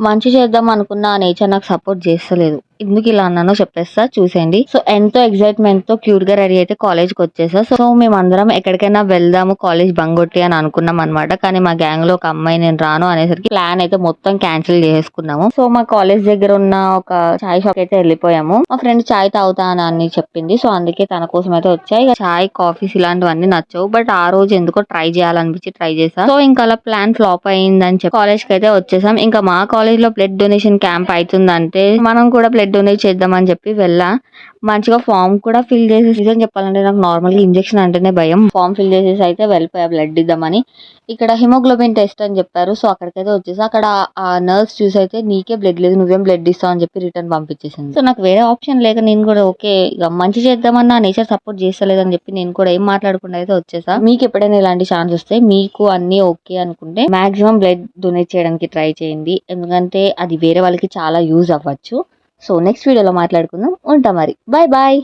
మంచి చేద్దాం అనుకున్న ఆ నేచర్ నాకు సపోర్ట్ చేస్తలేదు. ఎందుకు ఇలా అన్నానో చెప్పేస్తా చూసేయండి. సో ఎంతో ఎక్సైట్మెంట్ తో క్యూట్ గా రెడీ అయితే కాలేజ్ కి వచ్చేసా. సో మేమందరం ఎక్కడికైనా వెళ్దాము కాలేజ్ బంగొట్టి అని అనుకున్నాం అనమాట. కానీ మా గ్యాంగ్ లో ఒక అమ్మాయి నేను రాను అనేసరికి ప్లాన్ అయితే మొత్తం క్యాన్సిల్ చేసుకున్నాము. సో మా కాలేజ్ దగ్గర ఉన్న ఒక చాయ్ షాప్ అయితే వెళ్ళిపోయాము. మా ఫ్రెండ్ చాయ్ తాగుతా అని చెప్పింది. సో అందుకే తన కోసం అయితే వచ్చా. ఇక చాయ్ కాఫీస్ ఇలాంటివన్నీ నచ్చవు. బట్ ఆ రోజు ఎందుకో ట్రై చేయాలనిపించి ట్రై చేసా. సో ఇంకా అలా ప్లాన్ ఫ్లాప్ అయిందని చెప్పి కాలేజ్ కి అయితే వచ్చేసాం. ఇంకా మా కాలేజ్ లో బ్లడ్ డొనేషన్ క్యాంప్ అవుతుందంటే మనం కూడా బ్లడ్ డొనేట్ చేద్దామని చెప్పి వెళ్ళా. మంచిగా ఫామ్ కూడా ఫిల్ చేసేసి, నిజం చెప్పాలంటే నాకు నార్మల్ గా ఇంజెక్షన్ అంటేనే భయం. ఫామ్ ఫిల్ చేసేసి అయితే వెళ్ళిపోయా బ్లడ్ ఇద్దామని. ఇక్కడ హిమోగ్లోబిన్ టెస్ట్ అని చెప్పారు. సో అక్కడికైతే వచ్చేసి అక్కడ ఆ నర్స్ చూసి అయితే నీకే బ్లడ్ లేదు, నువ్వేం బ్లడ్ ఇస్తావు అని చెప్పి రిటర్న్ పంపించేసింది. సో నాకు వేరే ఆప్షన్ లేక నేను కూడా ఓకే ఇక మంచి చేద్దామన్నా నేచర్ సపోర్ట్ చేస్తలేదని చెప్పి నేను కూడా ఏం మాట్లాడకుండా అయితే వచ్చేసా. మీకు ఎప్పుడైనా ఇలాంటి ఛాన్స్ వస్తే మీకు అన్ని ఓకే అనుకుంటే మాక్సిమం బ్లడ్ డొనేట్ చేయడానికి ట్రై చేయండి. ఎందుకంటే అది వేరే వాళ్ళకి చాలా యూజ్ అవ్వచ్చు. సో నెక్స్ట్ వీడియోలో మాట్లాడుకుందాం. ఉంటా మరి. Bye bye.